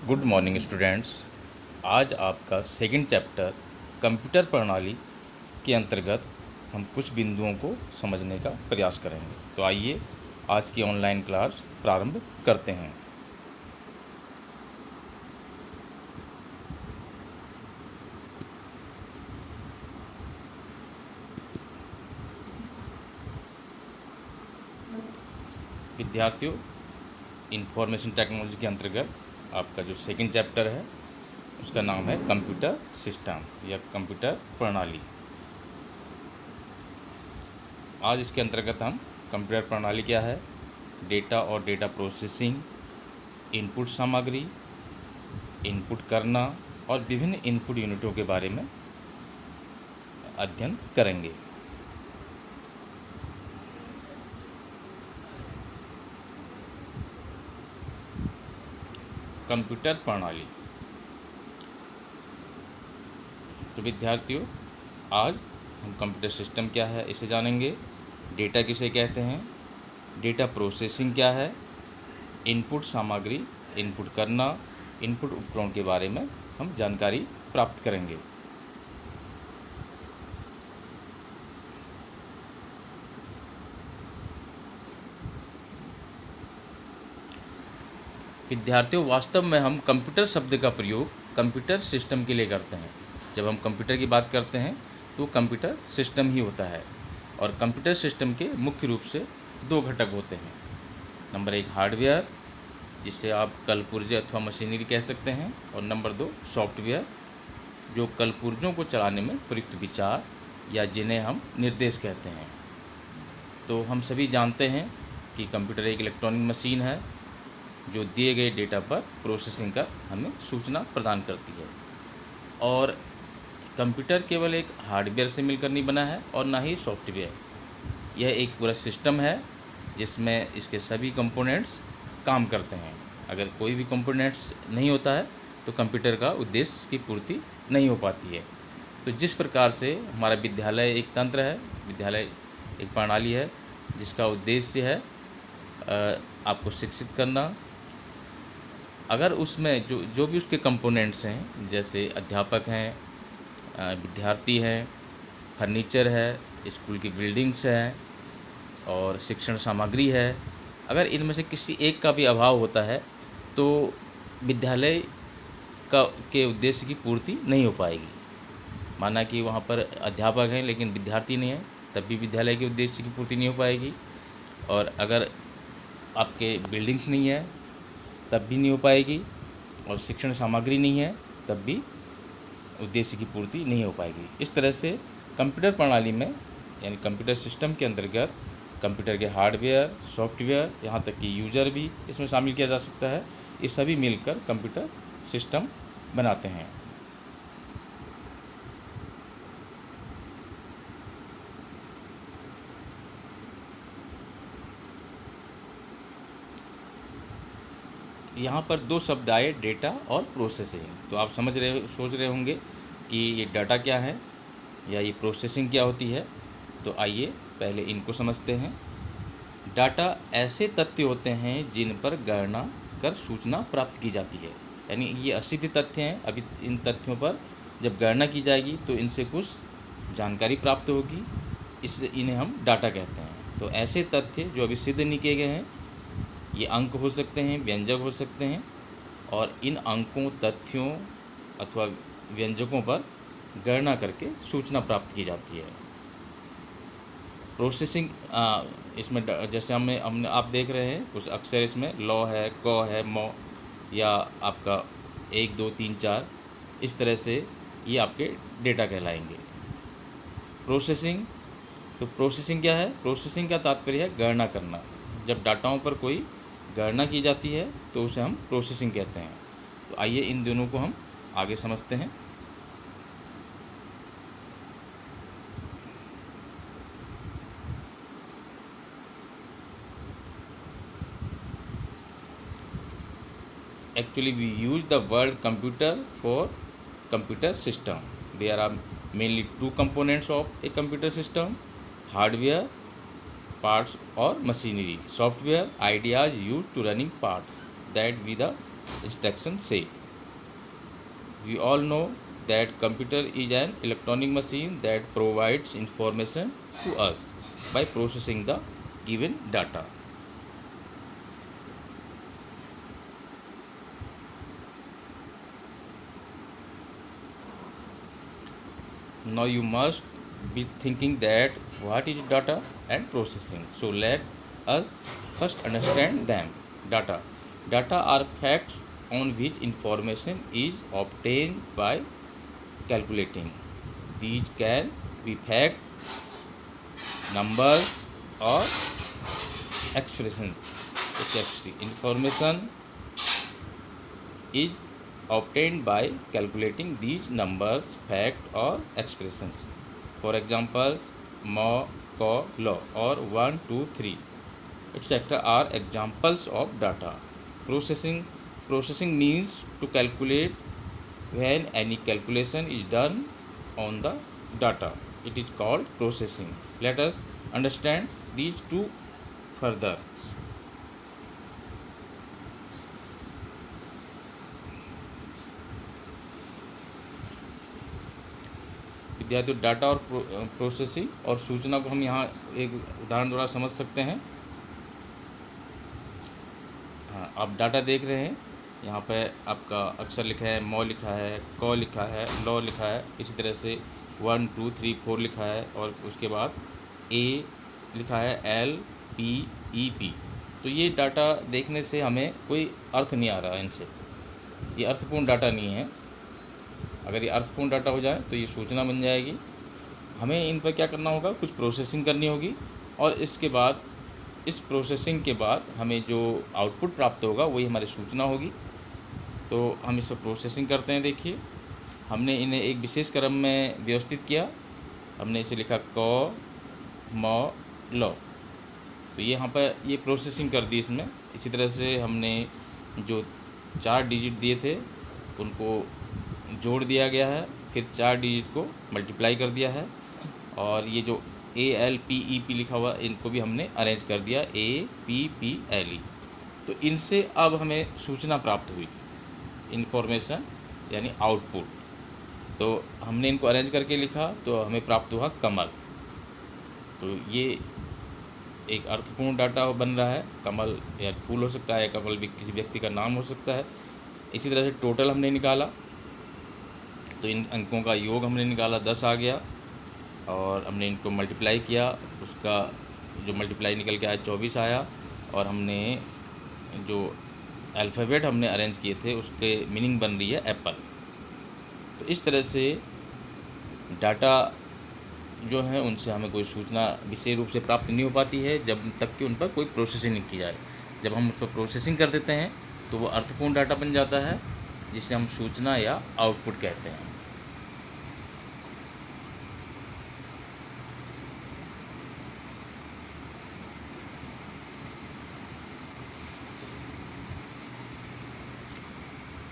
Good morning students. आज आपका second chapter computer प्रणाली के अंतर्गत हम कुछ बिंदुओं को समझने का प्रयास करेंगे। तो आइए आज की ऑनलाइन क्लास प्रारंभ करते हैं। विद्यार्थियों, इंफॉर्मेशन टेक्नोलॉजी के अंतर्गत आपका जो सेकंड चैप्टर है उसका नाम है कंप्यूटर सिस्टम या कंप्यूटर प्रणाली। आज इसके अंतर्गत हम कंप्यूटर प्रणाली क्या है, डेटा और डेटा प्रोसेसिंग, इनपुट सामग्री, इनपुट करना और विभिन्न इनपुट यूनिटों के बारे में अध्ययन करेंगे। कंप्यूटर प्रणाली। तो विद्यार्थियों, आज हम कंप्यूटर सिस्टम क्या है इसे जानेंगे, डेटा किसे कहते हैं, डेटा प्रोसेसिंग क्या है, इनपुट सामग्री, इनपुट करना, इनपुट उपकरण के बारे में हम जानकारी प्राप्त करेंगे। विद्यार्थियों, वास्तव में हम कंप्यूटर शब्द का प्रयोग कंप्यूटर सिस्टम के लिए करते हैं। जब हम कंप्यूटर की बात करते हैं तो कंप्यूटर सिस्टम ही होता है और कंप्यूटर सिस्टम के मुख्य रूप से दो घटक होते हैं। नंबर 1 हार्डवेयर, जिसे आप कलपुर्जे अथवा मशीनरी कह सकते हैं, और नंबर 2 सॉफ्टवेयर, जो कलपुर्जों को चलाने में प्रयुक्त विचार या जिन्हें हम निर्देश कहते हैं। तो हम सभी जानते हैं कि कंप्यूटर एक इलेक्ट्रॉनिक मशीन है जो दिए गए डेटा पर प्रोसेसिंग कर हमें सूचना प्रदान करती है। और कंप्यूटर केवल एक हार्डवेयर से मिलकर नहीं बना है और ना ही सॉफ्टवेयर। यह एक पूरा सिस्टम है जिसमें इसके सभी कंपोनेंट्स काम करते हैं। अगर कोई भी कंपोनेंट्स नहीं होता है तो कंप्यूटर का उद्देश्य की पूर्ति नहीं हो पाती है। तो जिस प्रकार से हमारा विद्यालय एक तंत्र है, विद्यालय एक प्रणाली है जिसका उद्देश्य है आपको शिक्षित करना। अगर उसमें जो भी उसके कंपोनेंट्स हैं, जैसे अध्यापक हैं, विद्यार्थी हैं, फर्नीचर है, स्कूल की बिल्डिंग्स हैं और शिक्षण सामग्री है, अगर इनमें से किसी एक का भी अभाव होता है तो विद्यालय के उद्देश्य की पूर्ति नहीं हो पाएगी। माना कि वहाँ पर अध्यापक हैं लेकिन विद्यार्थी नहीं है, तब भी विद्यालय के उद्देश्य की पूर्ति नहीं हो पाएगी। और अगर आपके बिल्डिंग्स नहीं है तब भी नहीं हो पाएगी, और शिक्षण सामग्री नहीं है तब भी उद्देश्य की पूर्ति नहीं हो पाएगी। इस तरह से कंप्यूटर प्रणाली में यानी कंप्यूटर सिस्टम के अंतर्गत कंप्यूटर के हार्डवेयर, सॉफ्टवेयर, यहाँ तक कि यूजर भी इसमें शामिल किया जा सकता है। ये सभी मिलकर कंप्यूटर सिस्टम बनाते हैं। यहाँ पर दो शब्द आए, डेटा और प्रोसेसिंग। तो आप सोच रहे होंगे कि ये डाटा क्या है या ये प्रोसेसिंग क्या होती है। तो आइए पहले इनको समझते हैं। डाटा ऐसे तथ्य होते हैं जिन पर गणना कर सूचना प्राप्त की जाती है। यानी ये असिद्ध तथ्य हैं। अभी इन तथ्यों पर जब गणना की जाएगी तो इनसे कुछ जानकारी प्राप्त होगी, इससे इन्हें हम डाटा कहते हैं। तो ऐसे तथ्य जो अभी सिद्ध नहीं किए गए हैं, ये अंक हो सकते हैं, व्यंजक हो सकते हैं, और इन अंकों, तथ्यों अथवा व्यंजकों पर गणना करके सूचना प्राप्त की जाती है। प्रोसेसिंग इसमें जैसे हमने आप देख रहे हैं कुछ अक्षर, इसमें लॉ है, क है, म, या आपका 1 2 3 4, इस तरह से ये आपके डेटा कहलाएंगे। प्रोसेसिंग, तो प्रोसेसिंग क्या है? प्रोसेसिंग का तात्पर्य है गणना करना। जब डाटाओं पर कोई गणना की जाती है तो उसे हम प्रोसेसिंग कहते हैं। तो आइए इन दोनों को हम आगे समझते हैं। Actually, we use the word computer for computer system. There are mainly two components of a computer system: hardware parts or machinery, software ideas used to running parts that we the instruction say. We all know that computer is an electronic machine that provides information to us by processing the given data. Now you must be thinking that what is data and processing. So let us first understand them. Data. Data are facts on which information is obtained by calculating. These can be fact, numbers, or expressions. Information is obtained by calculating these numbers, fact, or expressions. For example, ma, ko, lo, or 1, 2, 3, etc. are examples of data. Processing. Processing means to calculate when any calculation is done on the data. It is called processing. Let us understand these two further. विद्यार्थियों, data और processing और सूचना को हम यहाँ एक उदाहरण द्वारा समझ सकते हैं। हाँ, आप डाटा देख रहे हैं, यहाँ पे आपका अक्षर लिखा है, मौ लिखा है, क लिखा है, लॉ लिखा है, इसी तरह से 1, 2, 3, 4 लिखा है, और उसके बाद ए लिखा है, एल, पी, ई, पी। तो ये डाटा देखने से हमें कोई अर्थ नहीं आ रहा है इनसे, ये अर्थपूर्ण डाटा नहीं है। अगर ये अर्थपूर्ण डाटा हो जाए तो ये सूचना बन जाएगी। हमें इन पर क्या करना होगा, कुछ प्रोसेसिंग करनी होगी, और इसके बाद इस प्रोसेसिंग के बाद हमें जो आउटपुट प्राप्त होगा वही हमारी सूचना होगी। तो हम इस पर प्रोसेसिंग करते हैं। देखिए, हमने इन्हें एक विशेष क्रम में व्यवस्थित किया। हमने इसे लिखा क, म, ल। तो ये यहाँ पर ये प्रोसेसिंग कर दी इसमें। इसी तरह से हमने जो 4 डिजिट दिए थे उनको जोड़ दिया गया है, फिर 4 डिजिट को मल्टीप्लाई कर दिया है, और ये जो ए, एल, पी, ई, पी लिखा हुआ इनको भी हमने अरेंज कर दिया, ए, पी, पी, एल, ई। तो इनसे अब हमें सूचना प्राप्त हुई, इन्फॉर्मेशन यानी आउटपुट। तो हमने इनको अरेंज करके लिखा तो हमें प्राप्त हुआ कमल। तो ये एक अर्थपूर्ण डाटा बन रहा है। कमल या फूल हो सकता है, कमल भी किसी व्यक्ति का नाम हो सकता है। इसी तरह से टोटल हमने निकाला, तो इन अंकों का योग हमने निकाला, 10 आ गया, और हमने इनको मल्टीप्लाई किया, उसका जो मल्टीप्लाई निकल के आया 24 आया, और हमने जो अल्फ़ाबेट हमने अरेंज किए थे उसके मीनिंग बन रही है एप्पल। तो इस तरह से डाटा जो है उनसे हमें कोई सूचना विशेष रूप से प्राप्त नहीं हो पाती है जब तक कि उन पर कोई प्रोसेसिंग नहीं की जाए। जब हम उस पर प्रोसेसिंग कर देते हैं तो वो अर्थपूर्ण डाटा बन जाता है, जिसे हम सूचना या आउटपुट कहते हैं।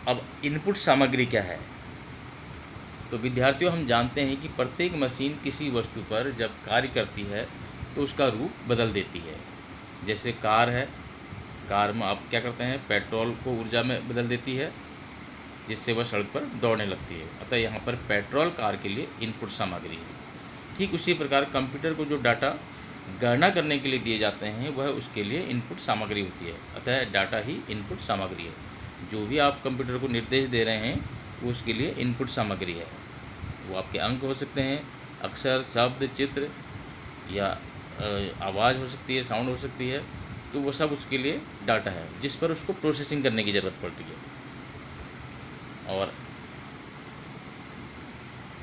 अब इनपुट सामग्री क्या है? तो विद्यार्थियों, हम जानते हैं कि प्रत्येक मशीन किसी वस्तु पर जब कार्य करती है तो उसका रूप बदल देती है। जैसे कार है, कार में आप क्या करते हैं, पेट्रोल को ऊर्जा में बदल देती है जिससे वह सड़क पर दौड़ने लगती है। अतः यहाँ पर पेट्रोल कार के लिए इनपुट सामग्री है। ठीक उसी प्रकार कंप्यूटर को जो डाटा गणना करने के लिए दिए जाते हैं वह उसके लिए इनपुट सामग्री होती है। अतः डाटा ही इनपुट सामग्री है। जो भी आप कंप्यूटर को निर्देश दे रहे हैं वो उसके लिए इनपुट सामग्री है। वो आपके अंक हो सकते हैं, अक्षर, शब्द, चित्र, या आवाज़ हो सकती है, साउंड हो सकती है। तो वो सब उसके लिए डाटा है जिस पर उसको प्रोसेसिंग करने की ज़रूरत पड़ती है, और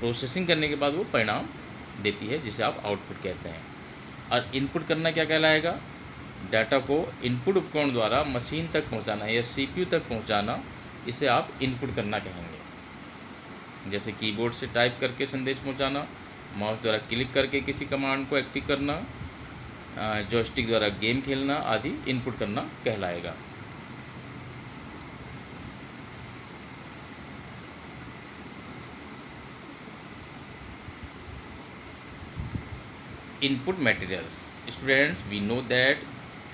प्रोसेसिंग करने के बाद वो परिणाम देती है जिसे आप आउटपुट कहते हैं। और इनपुट करना क्या कहलाएगा? डाटा को इनपुट उपकरण द्वारा मशीन तक पहुंचाना या सीपीयू तक पहुंचाना, इसे आप इनपुट करना कहेंगे। जैसे कीबोर्ड से टाइप करके संदेश पहुंचाना, माउस द्वारा क्लिक करके किसी कमांड को एक्टिव करना, जॉयस्टिक द्वारा गेम खेलना आदि इनपुट करना कहलाएगा। Input materials. Students, we know that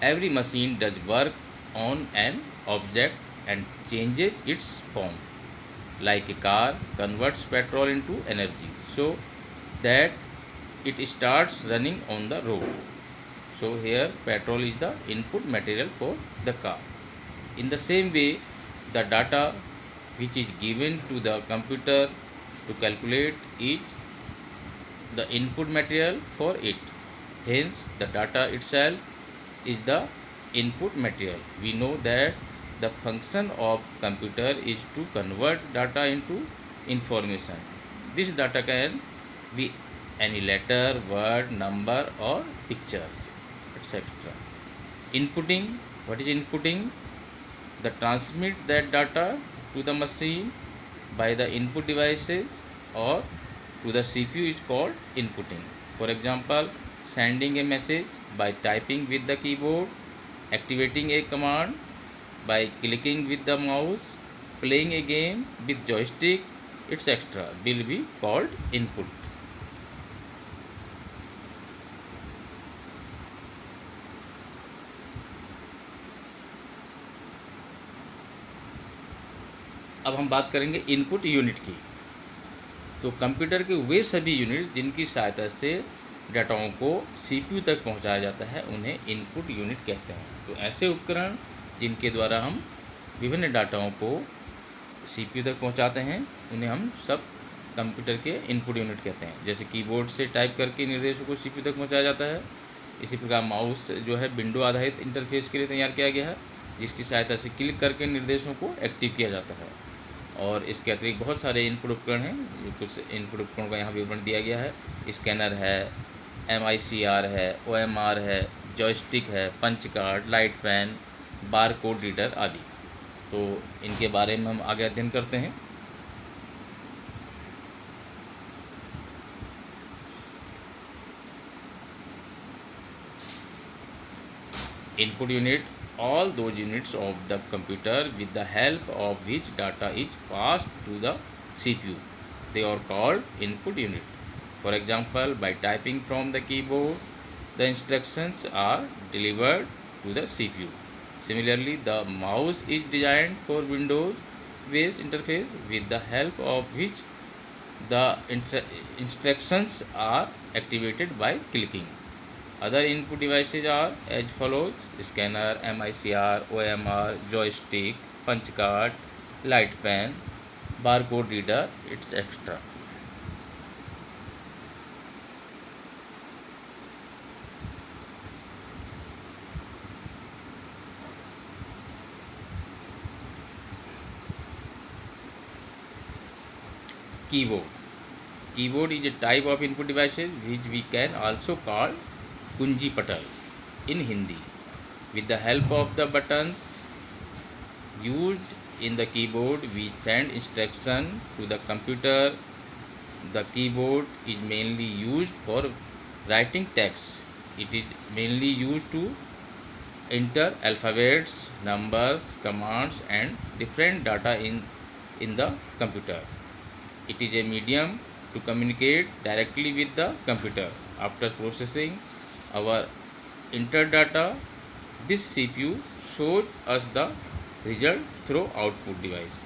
every machine does work on an object and changes its form. like a car converts petrol into energy so that it starts running on the road. So here petrol is the input material for the car. In the same way, the data which is given to the computer to calculate is the input material for it. Hence, the data itself is the input material. We know that the function of computer is to convert data into information. This data can be any letter, word, number or pictures, etc. Inputting, what is inputting? The transmit that data to the machine by the input devices or to the CPU is called inputting. For example, sending a message by typing with the keyboard, activating a command by clicking with the mouse, playing a game with joystick, etc. will be called input. अब हम बात करेंगे input unit की। तो computer के वे सभी unit जिनकी सहायता से डाटाओं को सीपीयू तक पहुंचाया जाता है उन्हें इनपुट यूनिट कहते हैं। तो ऐसे उपकरण जिनके द्वारा हम विभिन्न डाटाओं को सीपीयू तक पहुंचाते हैं उन्हें हम सब कंप्यूटर के इनपुट यूनिट कहते हैं। जैसे कीबोर्ड से टाइप करके निर्देशों को सीपीयू तक पहुंचाया जाता है, इसी प्रकार माउस जो है विंडो आधारित इंटरफेस के लिए तैयार किया गया है जिसकी सहायता से क्लिक करके निर्देशों को एक्टिव किया जाता है। और इसके अतिरिक्त बहुत सारे इनपुट उपकरण हैं, जो कुछ इनपुट उपकरणों का यहाँ विवरण दिया गया है। स्कैनर है, MICR है, OMR है, जॉयस्टिक है, punch card, light pen, bar code reader आदि। तो इनके बारे में हम आगे अध्ययन करते हैं। Input unit, all those units of the computer with the help of which data is passed to the CPU. They are called input unit. For example, by typing from the keyboard, the instructions are delivered to the CPU. Similarly, the mouse is designed for Windows-based interface with the help of which the instructions are activated by clicking. Other input devices are as follows: scanner, MICR, OMR, joystick, punch card, light pen, barcode reader, etc. Keyboard is a type of input devices which we can also call kunji patal in Hindi. With the help of the buttons used in the keyboard, we send instruction to the computer. The keyboard is mainly used for writing text. It is mainly used to enter alphabets, numbers, commands and different data in the computer. It is a medium to communicate directly with the computer. After processing our entered data, this CPU shows us the result through output device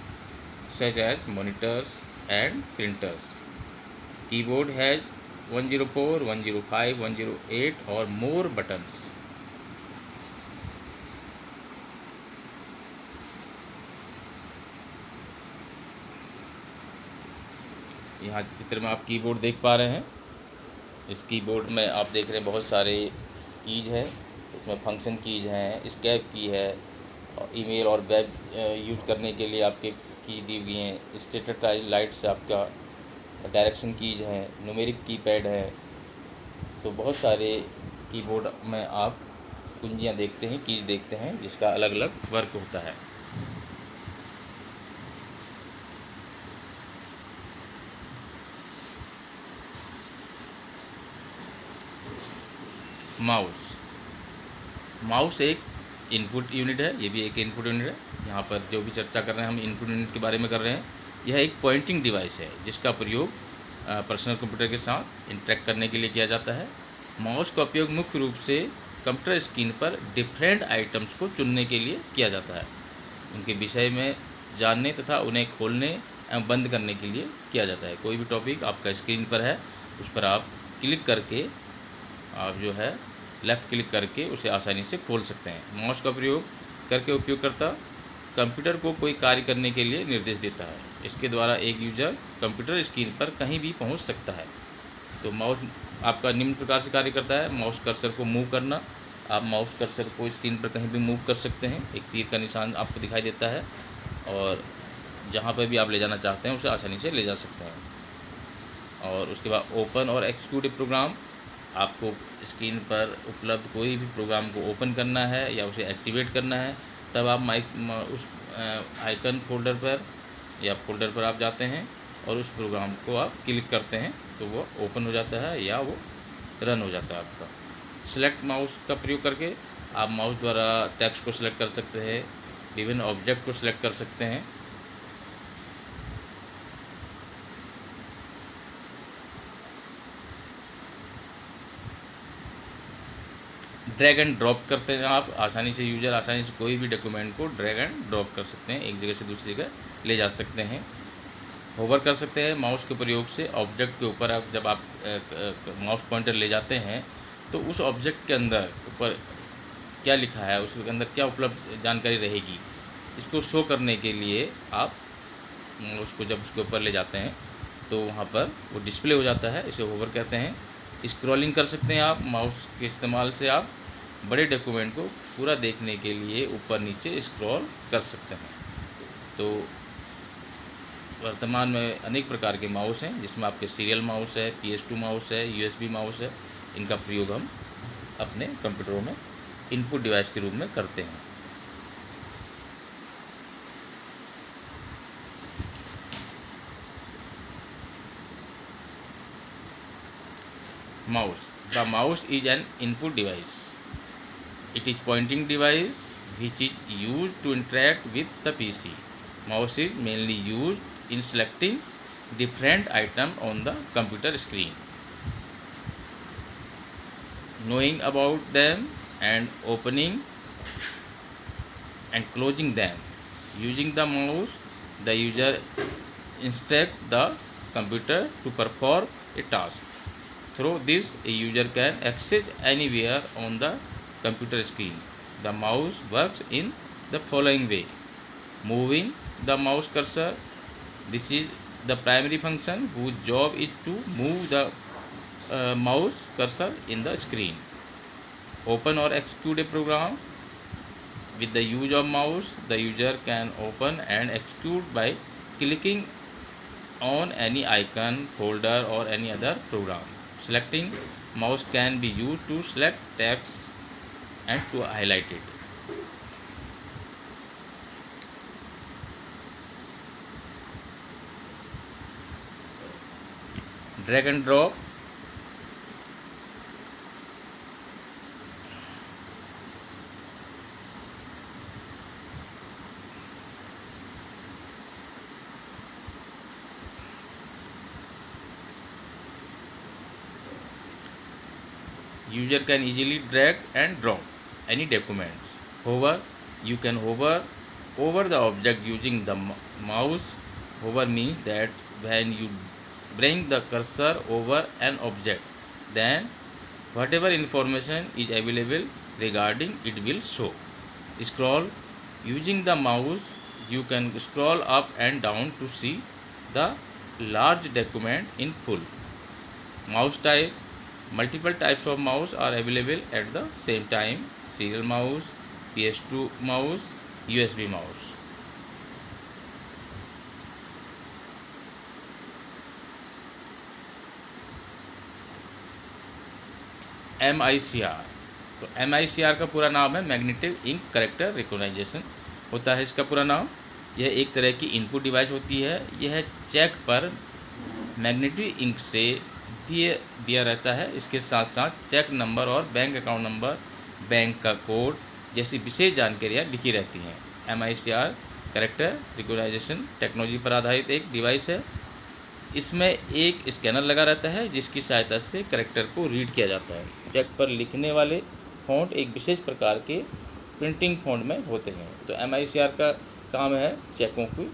such as monitors and printers. Keyboard has 104, 105, 108 or more buttons. यहाँ चित्र में आप keyboard देख पा रहे हैं। इस keyboard में आप देख रहे हैं बहुत सारे कीज है। इसमें फंक्शन कीज हैं, एस्केप की है और ईमेल और वेब यूज करने के लिए आपके की दी हुई हैं। स्टेटस लाइट से आपका डायरेक्शन कीज हैं, न्यूमेरिक कीपैड है। तो बहुत सारे कीबोर्ड में आप कुंजियाँ देखते हैं, कीज देखते हैं जिसका अलग अलग वर्क होता है। माउस एक इनपुट यूनिट है, ये भी एक इनपुट यूनिट है। यहाँ पर जो भी चर्चा कर रहे हैं हम इनपुट यूनिट के बारे में कर रहे हैं। यह एक पॉइंटिंग डिवाइस है जिसका प्रयोग पर्सनल कंप्यूटर के साथ इंटरेक्ट करने के लिए किया जाता है। माउस का उपयोग मुख्य रूप से कंप्यूटर स्क्रीन पर डिफरेंट आइटम्स को चुनने के लिए किया जाता है। उनके विषय में जानने तथा उन्हें खोलने एवं बंद करने के लिए किया जाता है। कोई भी टॉपिक आपका स्क्रीन पर है, उस पर आप क्लिक करके आप जो है लेफ़्ट क्लिक करके उसे आसानी से खोल सकते हैं। माउस का प्रयोग करके उपयोगकर्ता कंप्यूटर को कोई कार्य करने के लिए निर्देश देता है। इसके द्वारा एक यूज़र कंप्यूटर स्क्रीन पर कहीं भी पहुंच सकता है। तो माउस आपका निम्न प्रकार से कार्य करता है। माउस कर्सर को मूव करना, आप माउस कर्सर को स्क्रीन पर कहीं भी मूव कर सकते हैं। एक तीर का निशान आपको दिखाई देता है और जहाँ पर भी आप ले जाना चाहते हैं उसे आसानी से ले जा सकते हैं। और उसके बाद ओपन और एक्जीक्यूट प्रोग्राम, आपको स्क्रीन पर उपलब्ध कोई भी प्रोग्राम को ओपन करना है या उसे एक्टिवेट करना है, तब आप उस आइकन फोल्डर पर आप जाते हैं और उस प्रोग्राम को आप क्लिक करते हैं तो वो ओपन हो जाता है या वो रन हो जाता है आपका। सेलेक्ट माउस का प्रयोग करके आप माउस द्वारा टेक्स्ट को सिलेक्ट कर सकते हैं, विभिन्न ऑब्जेक्ट को सिलेक्ट कर सकते हैं। ड्रैग एंड ड्रॉप करते हैं आप आसानी से, यूज़र आसानी से कोई भी डॉक्यूमेंट को ड्रैग एंड ड्रॉप कर सकते हैं, एक जगह से दूसरी जगह ले जा सकते हैं। होवर कर सकते हैं माउस के प्रयोग से ऑब्जेक्ट के ऊपर। आप जब आप माउस पॉइंटर ले जाते हैं तो उस ऑब्जेक्ट के अंदर ऊपर क्या लिखा है, उसके अंदर क्या उपलब्ध जानकारी रहेगी, इसको शो करने के लिए आप उसको जब उसके ऊपर ले जाते हैं तो वहाँ पर वो डिस्प्ले हो जाता है, इसे होवर कहते हैं। स्क्रॉलिंग कर सकते हैं आप माउस के इस्तेमाल से, आप बड़े डॉक्यूमेंट को पूरा देखने के लिए ऊपर नीचे स्क्रॉल कर सकते हैं। तो वर्तमान में अनेक प्रकार के माउस हैं, जिसमें आपके सीरियल माउस है, PS2 माउस है, USB माउस है। इनका प्रयोग हम अपने कंप्यूटरों में इनपुट डिवाइस के रूप में करते हैं। Mouse. The mouse is an input device. It is pointing device which is used to interact with the PC. Mouse is mainly used in selecting different items on the computer screen. Knowing about them and opening and closing them. Using the mouse, the user instructs the computer to perform a task. Through this, a user can access anywhere on the computer screen. The mouse works in the following way. Moving the mouse cursor. This is the primary function whose job is to move the mouse cursor in the screen. Open or execute a program. With the use of mouse, the user can open and execute by clicking on any icon, folder or any other program. Selecting mouse can be used to select text and to highlight it. Drag and drop. User can easily drag and drop any documents. Hover. You can hover over the object using the mouse. Hover means that when you bring the cursor over an object, then whatever information is available regarding it will show. Scroll. Using the mouse, you can scroll up and down to see the large document in full. Mouse type. Multiple types of mouse are available at the same time. Serial mouse, PS2 mouse, USB mouse. MICR. तो MICR का पूरा नाम है magnetic ink character recognition होता है इसका पूरा नाम। यह एक तरह की इनपुट डिवाइस होती है। यह चेक पर मैग्नेटिक इंक से दिया रहता है। इसके साथ साथ चेक नंबर और बैंक अकाउंट नंबर, बैंक का कोड जैसी विशेष जानकारियाँ लिखी रहती हैं। MICR कैरेक्टर रिकॉग्नाइजेशन टेक्नोलॉजी पर आधारित एक डिवाइस है। इसमें एक स्कैनर लगा रहता है जिसकी सहायता से कैरेक्टर को रीड किया जाता है। चेक पर लिखने वाले फ़ॉन्ट एक विशेष प्रकार के प्रिंटिंग फ़ॉन्ट में होते हैं। तो MICR का काम है चेकों को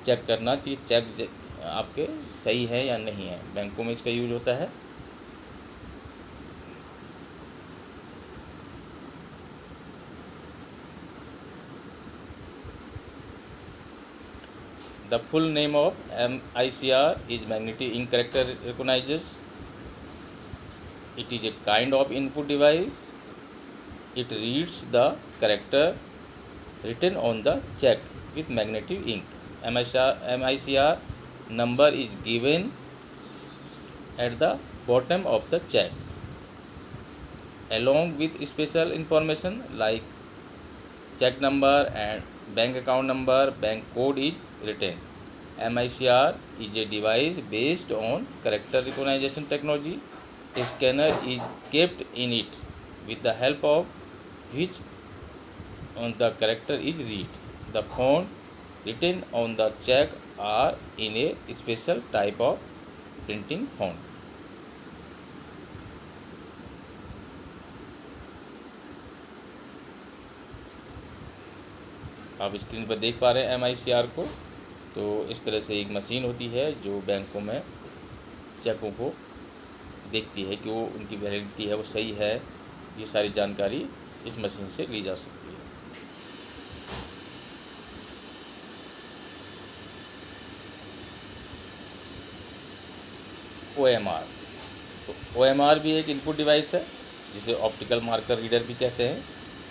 चेक करना कि चेक आपके सही है या नहीं है। बैंकों में इसका यूज होता है। The full name of MICR is Magnetic Ink Character Recognizers. It is a kind of input device. It reads the character written on the check with magnetic ink. MICR number is given at the bottom of the check along with special information like check number and bank account number. Bank code is written. MICR is a device based on character recognition technology. A scanner is kept in it with the help of which on the character is read. The font written on the check are in a special type of printing font. आप screen पर देख पा रहे हैं MICR को। तो इस तरह से एक मशीन होती है जो बैंकों में चेकों को देखती है कि वो उनकी वैलिडिटी है वो सही है। ये सारी जानकारी इस मशीन से ली जा सकती है। OMR, तो OMR भी एक इनपुट डिवाइस है जिसे ऑप्टिकल मार्कर रीडर भी कहते हैं।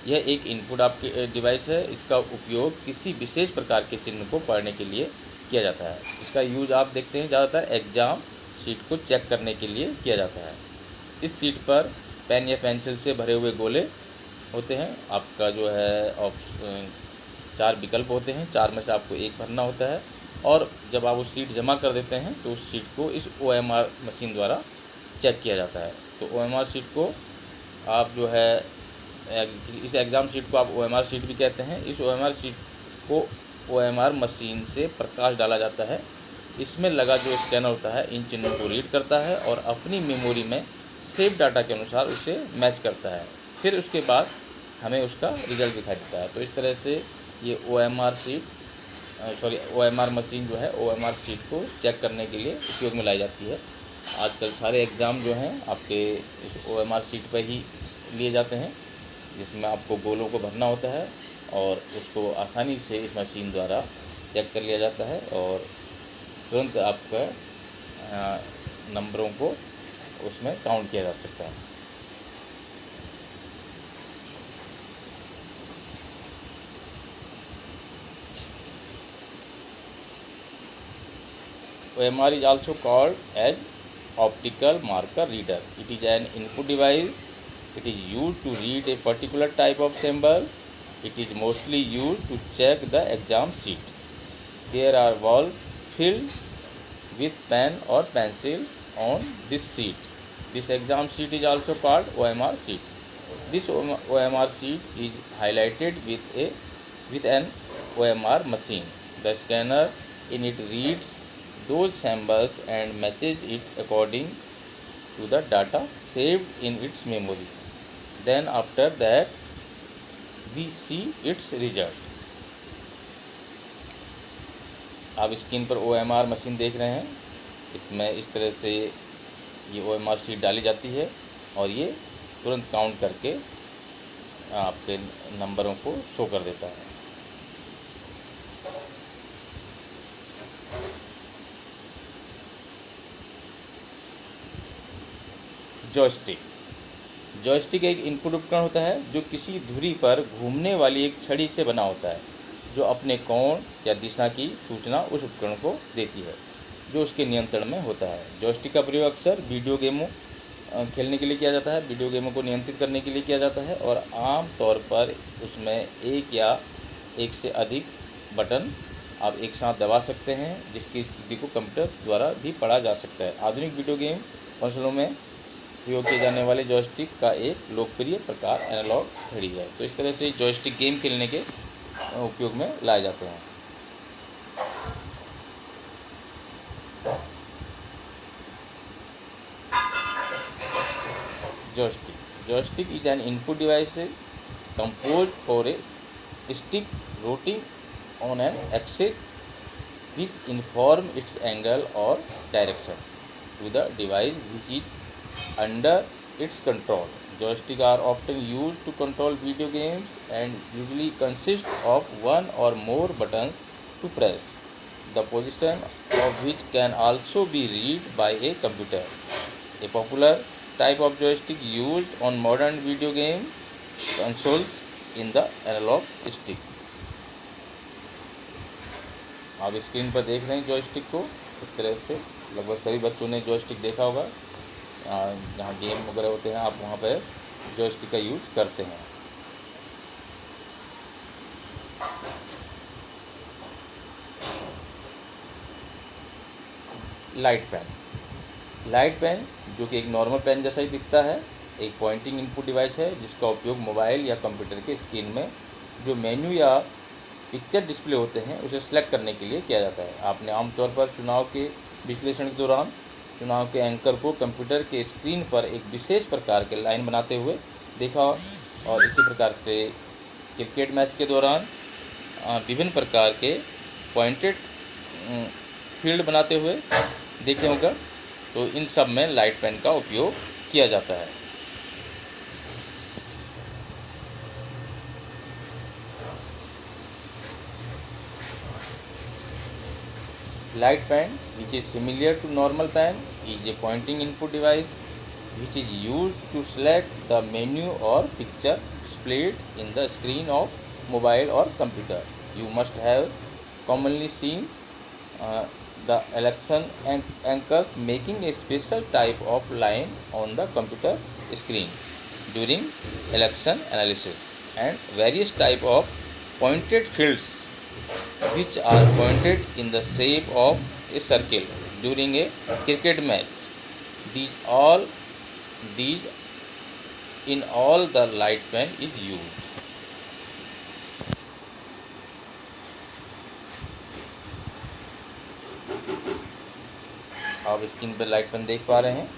यह एक इनपुट आपके डिवाइस है। इसका उपयोग किसी विशेष प्रकार के चिन्ह को पढ़ने के लिए किया जाता है। इसका यूज आप देखते हैं ज़्यादातर एग्ज़ाम शीट को चेक करने के लिए किया जाता है। इस सीट पर पेन या पेंसिल से भरे हुए गोले होते हैं। आपका जो है 4 विकल्प होते हैं, 4 में से आपको एक भरना होता है और जब आप वो सीट जमा कर देते हैं तो उस सीट को इस OMR मशीन द्वारा चेक किया जाता है। तो OMR सीट को आप जो है इस एग्ज़ाम शीट को आप OMR शीट भी कहते हैं। इस OMR शीट को OMR मशीन से प्रकाश डाला जाता है। इसमें लगा जो स्कैनर होता है इन चिन्हों को रीड करता है और अपनी मेमोरी में सेव डाटा के अनुसार उसे मैच करता है। फिर उसके बाद हमें उसका रिजल्ट दिखाई देता है। तो इस तरह से ये OMR मशीन जो है OMR शीट को चेक करने के लिए उपयोग में लाई जाती है। आजकल सारे एग्ज़ाम जो हैं आपके इस OMR शीट पर ही लिए जाते हैं, जिसमें आपको गोलों को भरना होता है और उसको आसानी से इस मशीन द्वारा चेक कर लिया जाता है और तुरंत आपका नंबरों को उसमें काउंट किया जा सकता है। OMR is also called as optical marker reader. It is an input device. It is used to read a particular type of symbol. It is mostly used to check the exam sheet. There are walls filled with pen or pencil on this sheet. This exam sheet is also called OMR sheet. This OMR sheet is highlighted with an OMR machine. The scanner in it reads those symbols and matches it according to the data saved in its memory. Then after that we see its result. आप screen पर OMR machine देख रहे हैं। इसमें इस तरह से ये OMR शीट डाली जाती है और ये तुरंत काउंट करके आपके नंबरों को शो कर देता है। जॉयस्टिक एक इनपुट उपकरण होता है जो किसी धुरी पर घूमने वाली एक छड़ी से बना होता है, जो अपने कोण या दिशा की सूचना उस उपकरण को देती है जो उसके नियंत्रण में होता है। जॉयस्टिक का प्रयोग अक्सर वीडियो गेमों खेलने के लिए किया जाता है, वीडियो गेमों को नियंत्रित करने के लिए किया जाता है और आम तौर पर उसमें एक या एक से अधिक बटन आप एक साथ दबा सकते हैं, जिसकी स्थिति को कंप्यूटर द्वारा भी पढ़ा जा सकता है। आधुनिक वीडियो गेम कंसोलों में प्रयोग किए जाने वाले जॉयस्टिक का एक लोकप्रिय प्रकार एनालॉग घड़ी है। तो इस तरह से जॉयस्टिक गेम खेलने के उपयोग में लाए जाते हैं। Joystick is an input device composed for a stick rotating on an axis which inform its angle or direction to the device which is under its control. Joysticks are often used to control video games and usually consist of one or more buttons to press, the position of which can also be read by a computer. A popular type of joystick used on modern video game consoles in the analog stick. आप screen पर देख रहे हैं joystick को। इस तरह से लगभग सभी बच्चों ने जॉयस्टिक देखा होगा। जहाँ गेम वगैरह होते हैं आप वहाँ पर जॉयस्टिक का यूज करते हैं। लाइट पेन जो कि एक नॉर्मल पेन जैसा ही दिखता है, एक पॉइंटिंग इनपुट डिवाइस है जिसका उपयोग मोबाइल या कंप्यूटर के स्क्रीन में जो मेन्यू या पिक्चर डिस्प्ले होते हैं उसे सेलेक्ट करने के लिए किया जाता है। आपने आमतौर पर चुनाव के विश्लेषण के दौरान चुनाव के एंकर को कंप्यूटर के स्क्रीन पर एक विशेष प्रकार के लाइन बनाते हुए देखा, और इसी प्रकार से क्रिकेट मैच के दौरान विभिन्न प्रकार के पॉइंटेड फील्ड बनाते हुए देखे होगा। तो इन सब में लाइट पेन का उपयोग किया जाता है। Light pen, which is similar to normal pen, is a pointing input device which is used to select the menu or picture displayed in the screen of mobile or computer. You must have commonly seen the election anchors making a special type of line on the computer screen during election analysis, and various type of pointed fields which are pointed in the shape of a circle during a cricket match. These in all the light pen is used. आप screen पर light pen देख पा रहे हैं।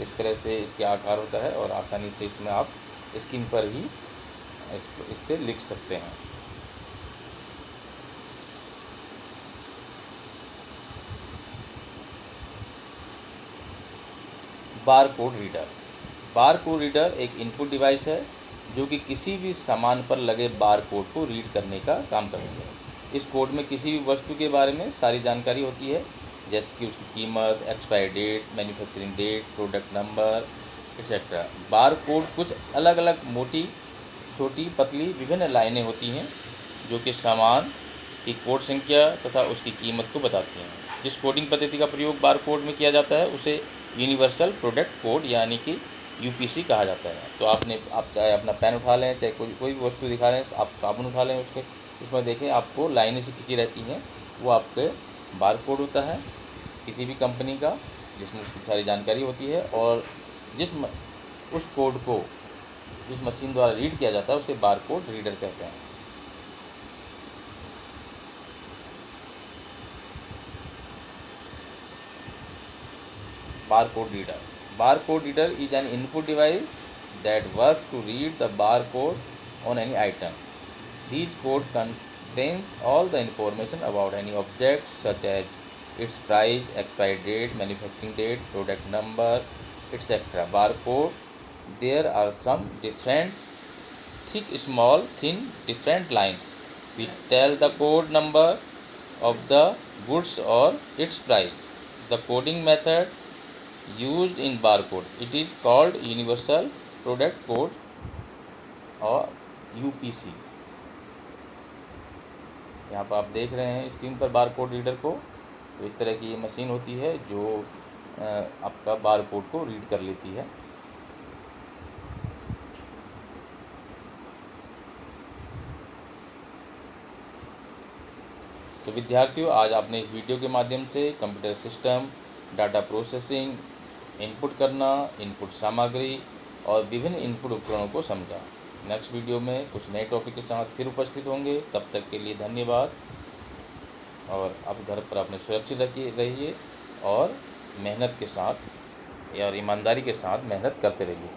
इस तरह से इसके आकार होता है और आसानी से इसमें आप स्क्रीन पर ही इससे लिख सकते हैं। बार कोड रीडर एक इनपुट डिवाइस है जो कि किसी भी सामान पर लगे बार कोड को रीड करने का काम करती है। इस कोड में किसी भी वस्तु के बारे में सारी जानकारी होती है, जैसे कि उसकी कीमत, expiry date, manufacturing date, product number etcetera. Bar code कुछ अलग अलग मोटी, छोटी, पतली विभिन्न लाइनें होती हैं जो कि सामान की कोड संख्या तथा उसकी कीमत को बताती हैं। जिस कोडिंग पद्धति का प्रयोग बार कोड में किया जाता है उसे यूनिवर्सल प्रोडक्ट कोड यानी कि यूपीसी कहा जाता है। तो आप चाहे अपना पेन उठा लें, चाहे कोई भी वस्तु दिखा लें, आप साबुन उठा लें, उसमें देखें आपको लाइनें से खींची रहती हैं, वो आपके बार कोड होता है किसी भी कंपनी का, जिसमें उसकी सारी जानकारी होती है। और उस कोड को जिस मशीन द्वारा रीड किया जाता है उसे बार कोड रीडर कहते हैं। Barcode reader is an input device that works to read the barcode on any item. These code contains all the information about any object such as its price, expiry date, manufacturing date, product number, etc. Barcode, there are some different thick, small, thin, different lines which tell the code number of the goods or its price. The coding method used in barcode, it is called universal product code और UPC. यहाँ पर आप देख रहे हैं screen पर बार code reader को। तो इस तरह की ये मशीन होती है जो आपका बार कोड को रीड कर लेती है। तो विद्यार्थियों, आज आपने इस वीडियो के माध्यम से computer system, data processing, input करना, इनपुट सामग्री और विभिन्न इनपुट उपकरणों को समझा। नेक्स्ट वीडियो में कुछ नए टॉपिक के साथ फिर उपस्थित होंगे। तब तक के लिए धन्यवाद। और आप घर पर अपने सुरक्षित रहिए और मेहनत के साथ और ईमानदारी के साथ मेहनत करते रहिए।